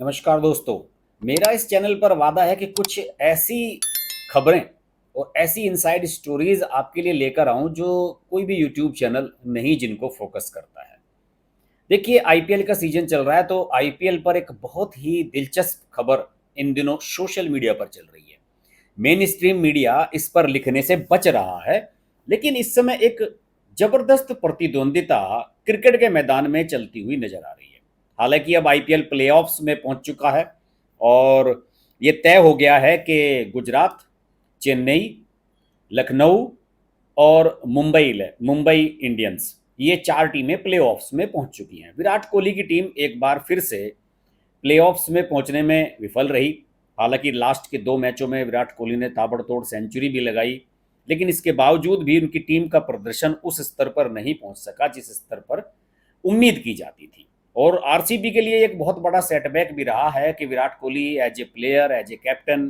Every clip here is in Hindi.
नमस्कार दोस्तों। मेरा इस चैनल पर वादा है कि कुछ ऐसी खबरें और ऐसी इनसाइड स्टोरीज आपके लिए लेकर आऊं जो कोई भी यूट्यूब चैनल नहीं जिनको फोकस करता है। देखिए, आईपीएल का सीजन चल रहा है तो आईपीएल पर एक बहुत ही दिलचस्प खबर इन दिनों सोशल मीडिया पर चल रही है। मेन स्ट्रीम मीडिया इस पर लिखने से बच रहा है, लेकिन इस समय एक जबरदस्त प्रतिद्वंदिता क्रिकेट के मैदान में चलती हुई नजर आ रही है। हालांकि अब आईपीएल प्लेऑफ्स में पहुंच चुका है और ये तय हो गया है कि गुजरात, चेन्नई, लखनऊ और मुंबई इंडियंस, ये चार टीमें प्लेऑफ्स में पहुंच चुकी हैं। विराट कोहली की टीम एक बार फिर से प्लेऑफ्स में पहुंचने में विफल रही। हालांकि लास्ट के 2 मैचों में विराट कोहली ने ताबड़तोड़ सेंचुरी भी लगाई, लेकिन इसके बावजूद भी उनकी टीम का प्रदर्शन उस स्तर पर नहीं पहुंच सका जिस स्तर पर उम्मीद की जाती थी। और आरसीबी के लिए एक बहुत बड़ा सेटबैक भी रहा है कि Virat Kohli as a player, as a captain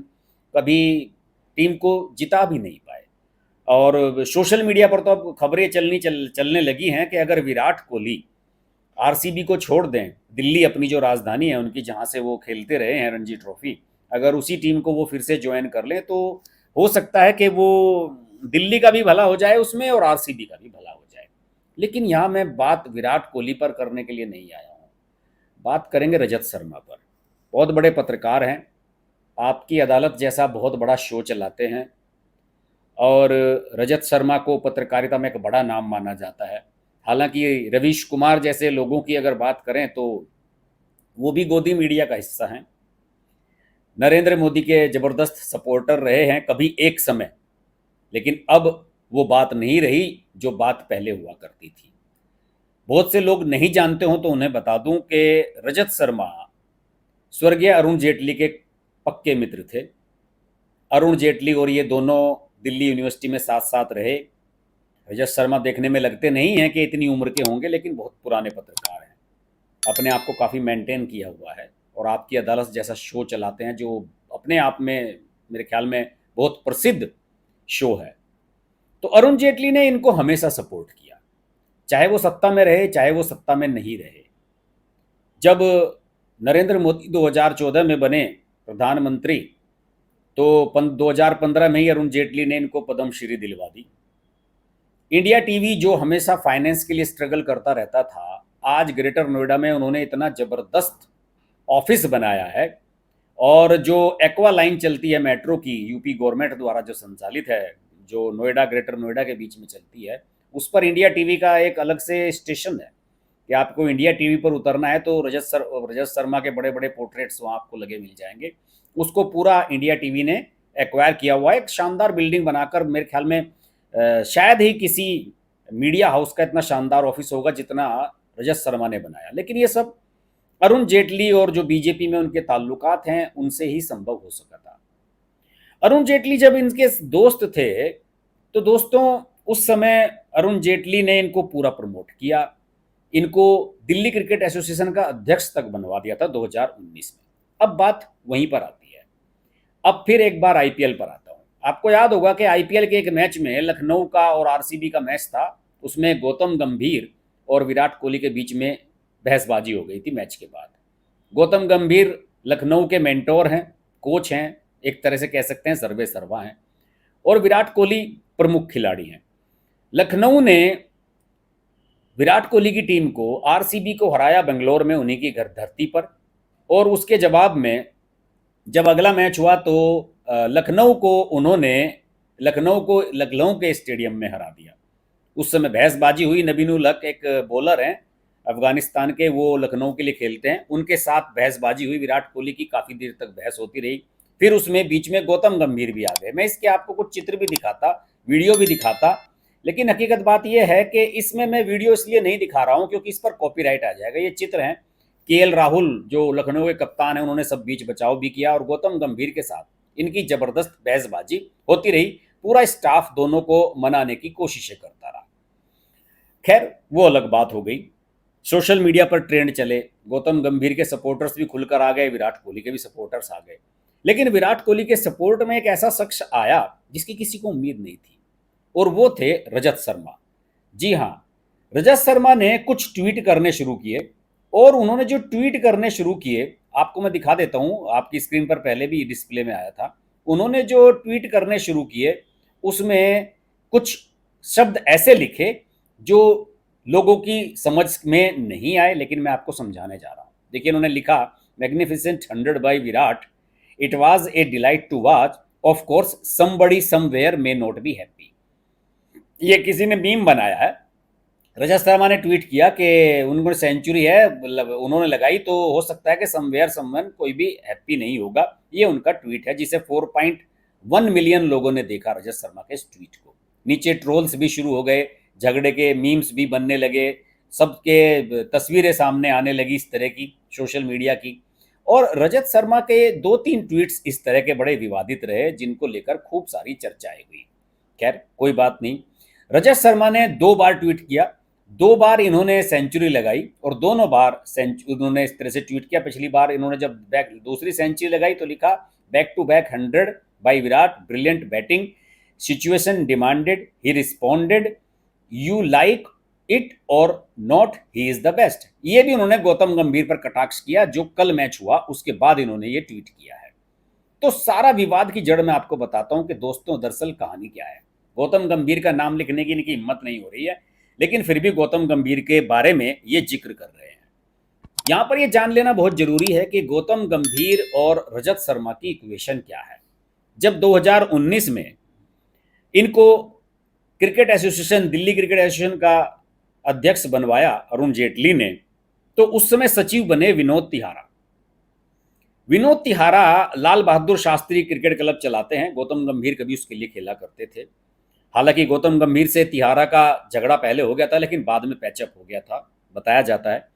कभी टीम को जिता भी नहीं पाए। और सोशल मीडिया पर तो अब खबरें चलने लगी हैं कि अगर विराट कोहली आरसीबी को छोड़ दें, दिल्ली अपनी जो राजधानी है उनकी, जहां से वो खेलते रहे हैं रणजी ट्रॉफी, अगर उसी टीम को वो फिर से ज्वाइन कर लें तो हो सकता है कि वो दिल्ली का भी भला हो जाए उसमें और आरसीबी का भी भला हो जाए। लेकिन यहाँ मैं बात विराट कोहली पर करने के लिए नहीं आया हूँ, बात करेंगे रजत शर्मा पर। बहुत बड़े पत्रकार हैं, आपकी अदालत जैसा बहुत बड़ा शो चलाते हैं और रजत शर्मा को पत्रकारिता में एक बड़ा नाम माना जाता है। हालांकि रवीश कुमार जैसे लोगों की अगर बात करें तो वो भी गोदी मीडिया का हिस्सा हैं, नरेंद्र मोदी के ज़बरदस्त सपोर्टर रहे हैं कभी एक समय, लेकिन अब वो बात नहीं रही जो बात पहले हुआ करती थी। बहुत से लोग नहीं जानते हों तो उन्हें बता दूं कि रजत शर्मा स्वर्गीय अरुण जेटली के पक्के मित्र थे। अरुण जेटली और ये दोनों दिल्ली यूनिवर्सिटी में साथ साथ रहे। रजत शर्मा देखने में लगते नहीं हैं कि इतनी उम्र के होंगे, लेकिन बहुत पुराने पत्रकार हैं, अपने आप को काफ़ी मेंटेन किया हुआ है और आपकी अदालत जैसा शो चलाते हैं जो अपने आप में मेरे ख्याल में बहुत प्रसिद्ध शो है। तो अरुण जेटली ने इनको हमेशा सपोर्ट किया, चाहे वो सत्ता में रहे चाहे वो सत्ता में नहीं रहे। जब नरेंद्र मोदी 2014 में बने प्रधानमंत्री तो 2015 में ही अरुण जेटली ने इनको पद्मश्री दिलवा दी। इंडिया टीवी जो हमेशा फाइनेंस के लिए स्ट्रगल करता रहता था, आज ग्रेटर नोएडा में उन्होंने इतना ज़बरदस्त ऑफिस बनाया है। और जो एक्वा लाइन चलती है मेट्रो की, यूपी गवर्नमेंट द्वारा जो संचालित है, जो नोएडा ग्रेटर नोएडा के बीच में चलती है, उस पर इंडिया टीवी का एक अलग से स्टेशन है कि आपको इंडिया टीवी पर उतरना है तो रजत शर्मा के बड़े बड़े पोर्ट्रेट्स वहाँ आपको लगे मिल जाएंगे। उसको पूरा इंडिया टीवी ने एक्वायर किया हुआ है, एक शानदार बिल्डिंग बनाकर। मेरे ख्याल में शायद ही किसी मीडिया हाउस का इतना शानदार ऑफिस होगा जितना रजत शर्मा ने बनाया। लेकिन ये सब अरुण जेटली और जो बीजेपी में उनके ताल्लुकात हैं उनसे ही संभव हो सका था। अरुण जेटली जब इनके दोस्त थे तो दोस्तों उस समय अरुण जेटली ने इनको पूरा प्रमोट किया, इनको दिल्ली क्रिकेट एसोसिएशन का अध्यक्ष तक बनवा दिया था 2019 में। अब बात वहीं पर आती है। अब फिर एक बार आईपीएल पर आता हूँ। आपको याद होगा कि आईपीएल के एक मैच में लखनऊ का और आरसीबी का मैच था, उसमें गौतम गंभीर और विराट कोहली के बीच में बहसबाजी हो गई थी मैच के बाद। गौतम गंभीर लखनऊ के मेंटोर हैं, कोच हैं, एक तरह से कह सकते हैं सर्वे सर्वा हैं, और विराट कोहली प्रमुख खिलाड़ी हैं। लखनऊ ने विराट कोहली की टीम को, आरसीबी को हराया बेंगलोर में उन्हीं की घर धरती पर। और उसके जवाब में जब अगला मैच हुआ तो लखनऊ के स्टेडियम में हरा दिया। उस समय बहसबाजी हुई। नबीन उल हक एक बॉलर हैं अफगानिस्तान के, वो लखनऊ के लिए खेलते हैं, उनके साथ बहसबाजी हुई विराट कोहली की, काफ़ी देर तक बहस होती रही। फिर उसमें बीच में गौतम गंभीर भी आ गए। मैं इसके आपको कुछ चित्र भी दिखाता, वीडियो भी दिखाता, लेकिन हकीकत बात यह है कि इसमें मैं वीडियो इसलिए नहीं दिखा रहा हूँ क्योंकि इस पर कॉपीराइट आ जाएगा। ये चित्र हैं केएल राहुल जो लखनऊ के कप्तान हैं, उन्होंने सब बीच बचाव भी किया और गौतम गंभीर के साथ इनकी जबरदस्त बहसबाजी होती रही। पूरा स्टाफ दोनों को मनाने की कोशिशें करता रहा। खैर वो अलग बात हो गई। सोशल मीडिया पर ट्रेंड चले, गौतम गंभीर के सपोर्टर्स भी खुलकर आ गए, विराट कोहली के भी सपोर्टर्स आ गए। लेकिन विराट कोहली के सपोर्ट में एक ऐसा शख्स आया जिसकी किसी को उम्मीद नहीं थी, और वो थे रजत शर्मा। जी हाँ, रजत शर्मा ने कुछ ट्वीट करने शुरू किए और उन्होंने जो ट्वीट करने शुरू किए आपको मैं दिखा देता हूँ, आपकी स्क्रीन पर पहले भी डिस्प्ले में आया था। उन्होंने जो ट्वीट करने शुरू किए, उसमें कुछ शब्द ऐसे लिखे जो लोगों की समझ में नहीं आए, लेकिन मैं आपको समझाने जा रहा हूँ। देखिए, उन्होंने लिखा, magnificent 100 by Virat, it was a delight to watch, of course somebody somewhere may not be happy. ये किसी ने मीम बनाया है। रजत शर्मा ने ट्वीट किया कि उनको सेंचुरी है, मतलब उन्होंने लगाई, तो हो सकता है कि समवेयर समवन कोई भी हैप्पी नहीं होगा। ये उनका ट्वीट है, जिसे 4.1 मिलियन लोगों ने देखा रजत शर्मा के इस ट्वीट को। नीचे ट्रोल्स भी शुरू हो गए, झगड़े के मीम्स भी बनने लगे, सबके तस्वीरें सामने आने लगी इस तरह की सोशल मीडिया की। और रजत शर्मा के 2-3 ट्वीट्स इस तरह के बड़े विवादित रहे, जिनको लेकर खूब सारी चर्चाएं हुई। खैर, कोई बात नहीं। रजत शर्मा ने 2 बार ट्वीट किया, 2 बार इन्होंने सेंचुरी लगाई, और दोनों बार उन्होंने इस तरह से ट्वीट किया। पिछली बार इन्होंने जब दूसरी सेंचुरी लगाई तो लिखा, back to back 100 by Virat, brilliant batting, situation demanded, he responded, you like it or not, he is the best. ये भी उन्होंने गौतम गंभीर पर कटाक्ष किया, जो कल मैच हुआ उसके बाद इन्होंने ये ट्वीट किया है। तो सारा विवाद की जड़ मैं आपको बताता हूं कि दोस्तों, दरअसल कहानी क्या है। गौतम गंभीर का नाम लिखने की इनकी हिम्मत नहीं हो रही है, लेकिन फिर भी गौतम गंभीर के बारे में ये जिक्र कर रहे हैं। यहां पर ये जान लेना बहुत जरूरी है कि गौतम गंभीर और रजत शर्मा की इक्वेशन क्या है। जब 2019 में इनको cricket association, Delhi cricket association का अध्यक्ष बनवाया अरुण जेटली ने, तो उस समय सचिव बने विनोद तिहारा। विनोद तिहारा लाल बहादुर शास्त्री क्रिकेट क्लब चलाते हैं, गौतम गंभीर कभी उसके लिए खेला करते थे। हालांकि गौतम गंभीर से तिहारा का झगड़ा पहले हो गया था, लेकिन बाद में पैचअप हो गया था, बताया जाता है।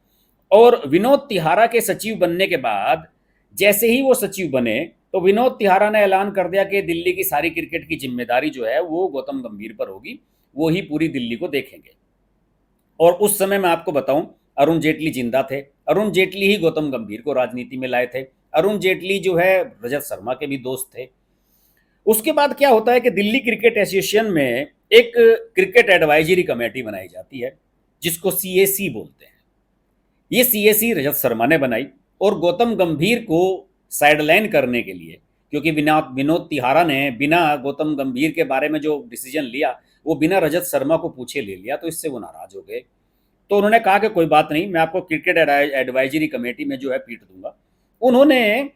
और विनोद तिहारा के सचिव बनने के बाद जैसे ही वो सचिव बने, तो विनोद तिहारा ने ऐलान कर दिया कि दिल्ली की सारी क्रिकेट की जिम्मेदारी जो है वो गौतम गंभीर पर होगी, वो ही पूरी दिल्ली को देखेंगे। और उस समय मैं आपको बताऊं, अरुण जेटली जिंदा थे, अरुण जेटली ही गौतम गंभीर को राजनीति में लाए थे। अरुण जेटली जो है रजत शर्मा के भी दोस्त थे। उसके बाद क्या होता है कि दिल्ली क्रिकेट एसोसिएशन में एक क्रिकेट एडवाइजरी कमेटी बनाई जाती है, जिसको सीएसी बोलते हैं। ये सीएसी रजत शर्मा ने बनाई, और गौतम गंभीर को साइडलाइन करने के लिए, क्योंकि विनोद तिहारा ने बिना गौतम गंभीर के बारे में जो डिसीजन लिया वो बिना रजत शर्मा को पूछे ले लिया, तो इससे वो नाराज हो गए। तो उन्होंने कहा कि कोई बात नहीं, मैं आपको क्रिकेट एडवाइजरी कमेटी में जो है पीठ दूंगा। उन्होंने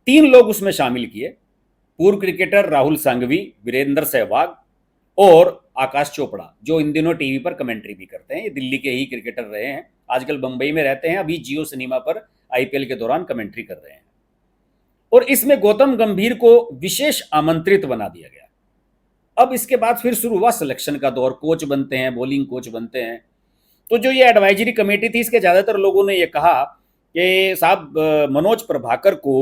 3 लोग उसमें शामिल किए, पूर्व क्रिकेटर राहुल सांघवी, वीरेंद्र सहवाग और आकाश चोपड़ा, जो इन दिनों टीवी पर कमेंट्री भी करते हैं। ये दिल्ली के ही क्रिकेटर रहे हैं, आजकल बंबई में रहते हैं, अभी जियो सिनेमा पर आईपीएल के दौरान कमेंट्री कर रहे हैं। और इसमें गौतम गंभीर को विशेष आमंत्रित बना दिया गया। अब इसके बाद फिर शुरू हुआ सिलेक्शन का दौर, कोच बनते हैं, बॉलिंग कोच बनते हैं। तो जो ये एडवाइजरी कमेटी थी, इसके ज़्यादातर लोगों ने ये कहा कि साहब मनोज प्रभाकर को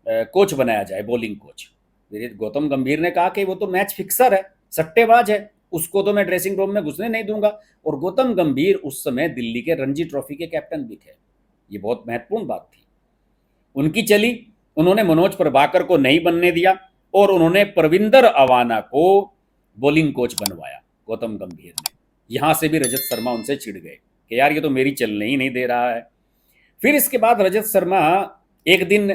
कोच बनाया जाए, बॉलिंग कोच। गौतम गंभीर ने कहा कि वो तो मैच फिक्सर है, सट्टेबाज है, उसको तो मैं ड्रेसिंग रूम में घुसने नहीं दूंगा। और गौतम गंभीर उस समय दिल्ली के रणजी ट्रॉफी के कैप्टन भी थे। ये बहुत महत्वपूर्ण बात थी, उनकी चली। उन्होंने मनोज प्रभाकर को नहीं बनने दिया, और उन्होंने प्रविंदर अवाना को बॉलिंग कोच बनवाया गौतम गंभीर ने। यहां से भी रजत शर्मा उनसे चिढ़ गए कि यार ये तो मेरी चलने ही नहीं दे रहा है। फिर इसके बाद रजत शर्मा एक दिन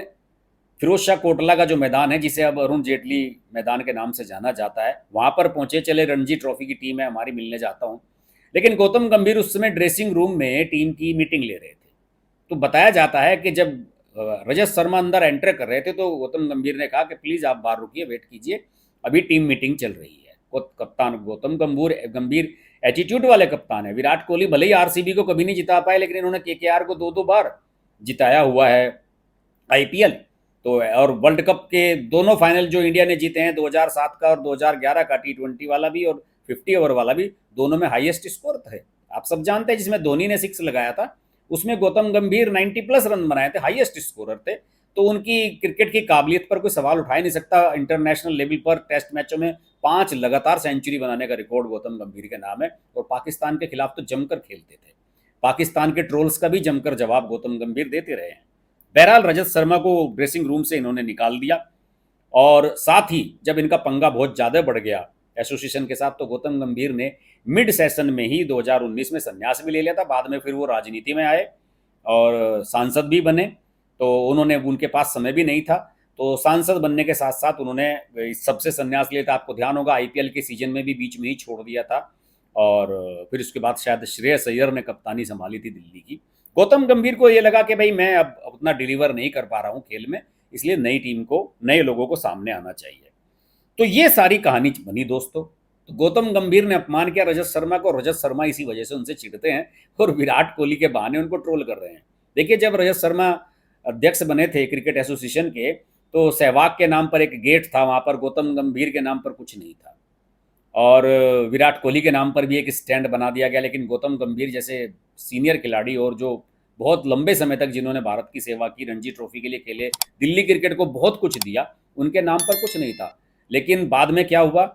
फिरोज शाह कोटला का जो मैदान है, जिसे अब अरुण जेटली मैदान के नाम से जाना जाता है, वहां पर पहुंचे। चले, रणजी ट्रॉफी की टीम है हमारी, मिलने जाता हूं। लेकिन गौतम गंभीर उस समय ड्रेसिंग रूम में टीम की मीटिंग ले रहे थे। तो बताया जाता है कि जब रजत शर्मा अंदर एंटर कर रहे थे, तो गौतम गंभीर ने कहा कि प्लीज आप बाहर रुकिए, वेट कीजिए, अभी टीम मीटिंग चल रही है। कप्तान गौतम गंभीर एटीट्यूड वाले कप्तान है। विराट कोहली भले ही आरसीबी को कभी नहीं जिता पाए, लेकिन इन्होंने केकेआर को 2-2 बार जिताया हुआ है आईपीएल। तो और वर्ल्ड कप के दोनों फाइनल जो इंडिया ने जीते हैं, 2007 का और 2011 का, T20 वाला भी और 50 ओवर वाला भी, दोनों में हाईएस्ट स्कोर थे, आप सब जानते हैं। जिसमें धोनी ने 6 लगाया था, उसमें गौतम गंभीर 90+ रन बनाए थे, हाईएस्ट स्कोरर थे। तो उनकी क्रिकेट की काबिलियत पर कोई सवाल उठा ही नहीं सकता। इंटरनेशनल लेवल पर टेस्ट मैचों में 5 लगातार सेंचुरी बनाने का रिकॉर्ड गौतम गंभीर के नाम है, और पाकिस्तान के खिलाफ तो जमकर खेलते थे। पाकिस्तान के ट्रोल्स का भी जमकर जवाब गौतम गंभीर देते रहे हैं। बहरहाल रजत शर्मा को ड्रेसिंग रूम से इन्होंने निकाल दिया, और साथ ही जब इनका पंगा बहुत ज़्यादा बढ़ गया एसोसिएशन के साथ, तो गौतम गंभीर ने मिड सेशन में ही 2019 में संन्यास भी ले लिया था। बाद में फिर वो राजनीति में आए और सांसद भी बने। तो उन्होंने उनके पास समय भी नहीं था, तो सांसद बनने के साथ साथ उन्होंने इस सबसे संन्यास लिया था। आपको ध्यान होगा आईपीएल के सीजन में भी बीच में ही छोड़ दिया था, और फिर उसके बाद शायद श्रेयस अय्यर ने कप्तानी संभाली थी दिल्ली की। गौतम गंभीर को ये लगा कि भाई मैं अब उतना डिलीवर नहीं कर पा रहा हूँ खेल में, इसलिए नई टीम को, नए लोगों को सामने आना चाहिए। तो ये सारी कहानी बनी दोस्तों। तो गौतम गंभीर ने अपमान किया रजत शर्मा को, रजत शर्मा इसी वजह से उनसे चिढ़ते हैं और विराट कोहली के बहाने उनको ट्रोल कर रहे हैं। देखिए, जब रजत शर्मा अध्यक्ष बने थे क्रिकेट एसोसिएशन के, तो सहवाग के नाम पर एक गेट था, वहाँ पर गौतम गंभीर के नाम पर कुछ नहीं था, और विराट कोहली के नाम पर भी एक स्टैंड बना दिया गया। लेकिन गौतम गंभीर जैसे सीनियर खिलाड़ी, और जो बहुत लंबे समय तक जिन्होंने भारत की सेवा की, रणजी ट्रॉफी के लिए खेले, दिल्ली क्रिकेट को बहुत कुछ दिया, उनके नाम पर कुछ नहीं था। लेकिन बाद में क्या हुआ,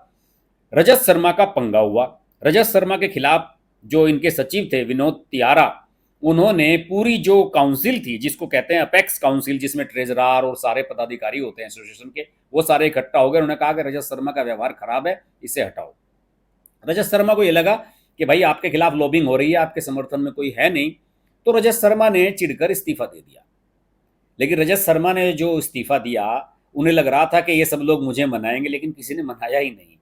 रजत शर्मा का पंगा हुआ। रजत शर्मा के खिलाफ जो इनके सचिव थे विनोद तियारा, उन्होंने पूरी जो काउंसिल थी, जिसको कहते हैं अपेक्स काउंसिल, जिसमें ट्रेजरार और सारे पदाधिकारी होते हैं एसोसिएशन के, वो सारे इकट्ठा हो गए। उन्होंने कहा कि रजत शर्मा का व्यवहार खराब है, इसे हटाओ। रजत शर्मा को ये लगा कि भाई आपके खिलाफ लॉबिंग हो रही है, आपके समर्थन में कोई है नहीं, तो रजत शर्मा ने चिढ़कर इस्तीफा दे दिया। लेकिन रजत शर्मा ने जो इस्तीफा दिया, उन्हें लग रहा था कि ये सब लोग मुझे मनाएंगे, लेकिन किसी ने मनाया ही नहीं,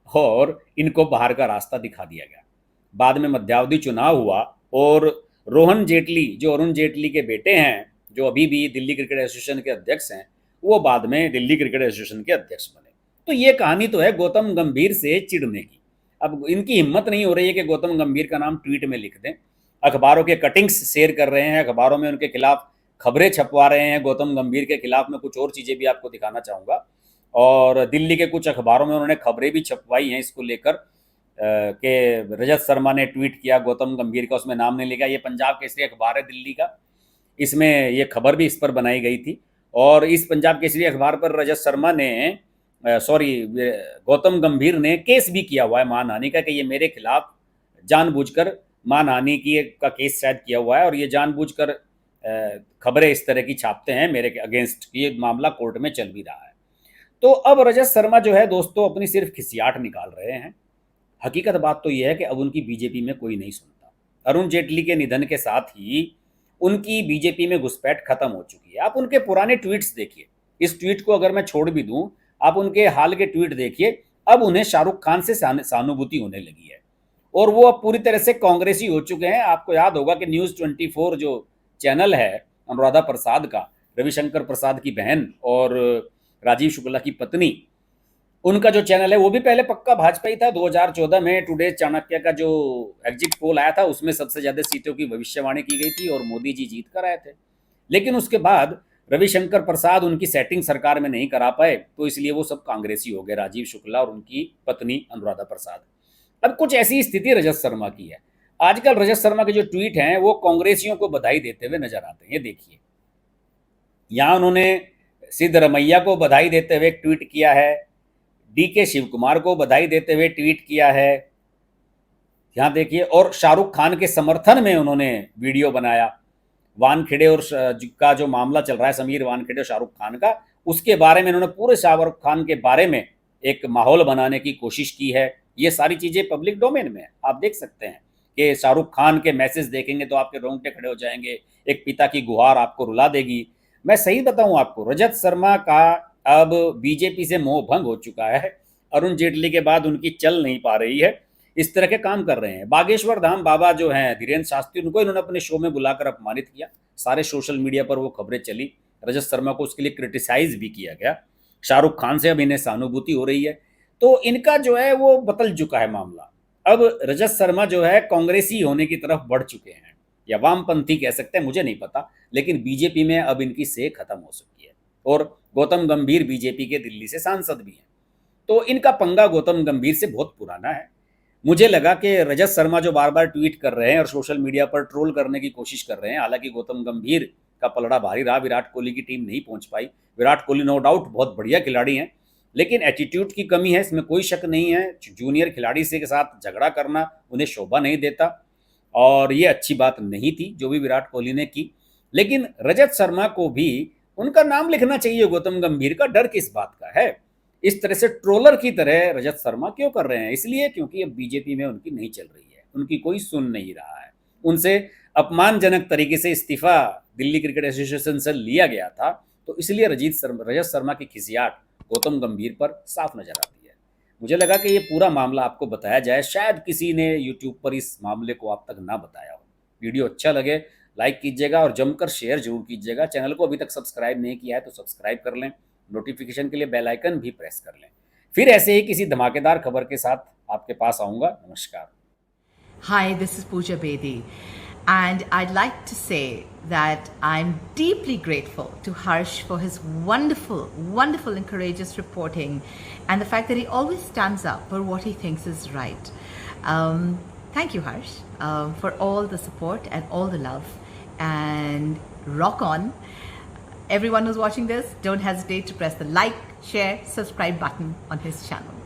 और इनको बाहर का रास्ता दिखा दिया गया। बाद में मध्यावधि चुनाव हुआ, और रोहन जेटली, जो अरुण जेटली के बेटे हैं, जो अभी भी दिल्ली क्रिकेट एसोसिएशन के अध्यक्ष हैं, वो बाद में दिल्ली क्रिकेट एसोसिएशन के अध्यक्ष बने। तो ये कहानी तो है गौतम गंभीर से चिढ़ने की। अब इनकी हिम्मत नहीं हो रही है कि गौतम गंभीर का नाम ट्वीट में लिख दें, अखबारों के कटिंग्स शेयर कर रहे हैं, अखबारों में उनके खिलाफ खबरें छपवा रहे हैं। गौतम गंभीर के खिलाफ मैं कुछ और चीज़ें भी आपको दिखाना चाहूँगा, और दिल्ली के कुछ अखबारों में उन्होंने खबरें भी छपवाई हैं इसको लेकर कि रजत शर्मा ने ट्वीट किया गौतम गंभीर का, उसमें नाम नहीं लिखा। ये पंजाब केसरी अखबार है दिल्ली का, इसमें ये खबर भी इस पर बनाई गई थी, और इस पंजाब केसरी अखबार पर रजत शर्मा ने गौतम गंभीर ने केस भी किया हुआ है मानहानि का, कि ये मेरे खिलाफ जानबूझकर मानहानि की का केस शायद किया हुआ है, और ये जानबूझकर खबरें इस तरह की छापते हैं मेरे अगेंस्ट। ये मामला कोर्ट में चल भी रहा है। तो अब रजत शर्मा जो है दोस्तों अपनी सिर्फ खिसियाट निकाल रहे हैं। हकीकत बात तो यह है कि अब उनकी बीजेपी में कोई नहीं सुनता। अरुण जेटली के निधन के साथ ही उनकी बीजेपी में घुसपैठ खत्म हो चुकी है। आप उनके पुराने ट्वीट्स देखिए, इस ट्वीट को अगर मैं छोड़ भी दूं, आप उनके हाल के ट्वीट देखिए, अब उन्हें शाहरुख खान से सहानुभूति होने लगी है, और वो अब पूरी तरह से कांग्रेसी हो चुके हैं। आपको याद होगा कि न्यूज़ 24 जो चैनल है अनुराधा प्रसाद का, रविशंकर प्रसाद की बहन और राजीव शुक्ला की पत्नी, उनका जो चैनल है वो भी पहले पक्का भाजपा ही था। 2014 में टुडे चाणक्य का जो एग्जिट पोल आया था, उसमें सबसे ज़्यादा सीटों की भविष्यवाणी की गई थी और मोदी जी जीत कर आए थे। लेकिन उसके बाद रविशंकर प्रसाद उनकी सेटिंग सरकार में नहीं करा पाए, तो इसलिए वो सब कांग्रेसी हो गए, राजीव शुक्ला और उनकी पत्नी अनुराधा प्रसाद। अब कुछ ऐसी स्थिति रजत शर्मा की है। आजकल रजत शर्मा के जो ट्वीट हैं वो कांग्रेसियों को बधाई देते हुए नजर आते हैं। ये देखिए, यहाँ उन्होंने सिद्धरमैया को बधाई देते हुए ट्वीट किया है, डीके शिव कुमार को बधाई देते हुए ट्वीट किया है, यहाँ देखिए, और शाहरुख खान के समर्थन में उन्होंने वीडियो बनाया। वानखेड़े और का जो मामला चल रहा है, समीर वानखेड़े और शाहरुख खान का, उसके बारे में इन्होंने पूरे शाहरुख खान के बारे में एक माहौल बनाने की कोशिश की है। ये सारी चीज़ें पब्लिक डोमेन में है, आप देख सकते हैं कि शाहरुख खान के मैसेज देखेंगे तो आपके रोंगटे खड़े हो जाएंगे, एक पिता की गुहार आपको रुला देगी। मैं सही बताऊं आपको, रजत शर्मा का अब बीजेपी से मोह भंग हो चुका है। अरुण जेटली के बाद उनकी चल नहीं पा रही है, इस तरह के काम कर रहे हैं। बागेश्वर धाम बाबा जो हैं धीरेन्द्र शास्त्री, उनको इन्होंने अपने शो में बुलाकर अपमानित किया। सारे सोशल मीडिया पर वो खबरें चली, रजत शर्मा को उसके लिए क्रिटिसाइज भी किया गया। शाहरुख खान से अब इन्हें सहानुभूति हो रही है, तो इनका जो है वो बदल चुका है मामला। अब रजत शर्मा जो है कांग्रेसी होने की तरफ बढ़ चुके हैं, या वामपंथी कह सकते हैं, मुझे नहीं पता, लेकिन बीजेपी में अब इनकी सेक खत्म हो सकती है। और गौतम गंभीर बीजेपी के दिल्ली से सांसद भी हैं, तो इनका पंगा गौतम गंभीर से बहुत पुराना है। मुझे लगा कि रजत शर्मा जो बार बार ट्वीट कर रहे हैं और सोशल मीडिया पर ट्रोल करने की कोशिश कर रहे हैं, हालांकि गौतम गंभीर का पलड़ा भारी रहा, विराट कोहली की टीम नहीं पहुंच पाई। विराट कोहली नो डाउट बहुत बढ़िया खिलाड़ी हैं, लेकिन एटीट्यूड की कमी है, इसमें कोई शक नहीं है। जूनियर खिलाड़ी से के साथ झगड़ा करना उन्हें शोभा नहीं देता, और ये अच्छी बात नहीं थी जो भी विराट कोहली ने की। लेकिन रजत शर्मा को भी उनका नाम लिखना चाहिए गौतम गंभीर का, डर किस बात का है? इस तरह से ट्रोलर की तरह रजत शर्मा क्यों कर रहे हैं? इसलिए क्योंकि अब बीजेपी में उनकी नहीं चल रही है, उनकी कोई सुन नहीं रहा है, उनसे अपमानजनक तरीके से इस्तीफा दिल्ली क्रिकेट एसोसिएशन से लिया गया था, तो इसलिए रजत शर्मा की खिसियाट गौतम गंभीर पर साफ नजर आती है। मुझे लगा कि ये पूरा मामला आपको बताया जाए, शायद किसी ने यूट्यूब पर इस मामले को आप तक ना बताया हो। वीडियो अच्छा लगे लाइक कीजिएगा और जमकर शेयर जरूर कीजिएगा। चैनल को अभी तक सब्सक्राइब नहीं किया है तो सब्सक्राइब कर लें, नोटिफिकेशन के लिए बेल आइकन भी प्रेस कर लें। फिर ऐसे ही किसी धमाकेदार खबर के साथ आपके पास आऊँगा। नमस्कार। Hi, this is Pooja Bedi, and I'd like to say that I'm deeply grateful to Harsh for his wonderful, wonderful and courageous reporting and the fact that he always stands up for what he thinks is right. Thank you, Harsh, for all the support and all the love, and rock on. Everyone who's watching this, don't hesitate to press the like, share, subscribe button on his channel.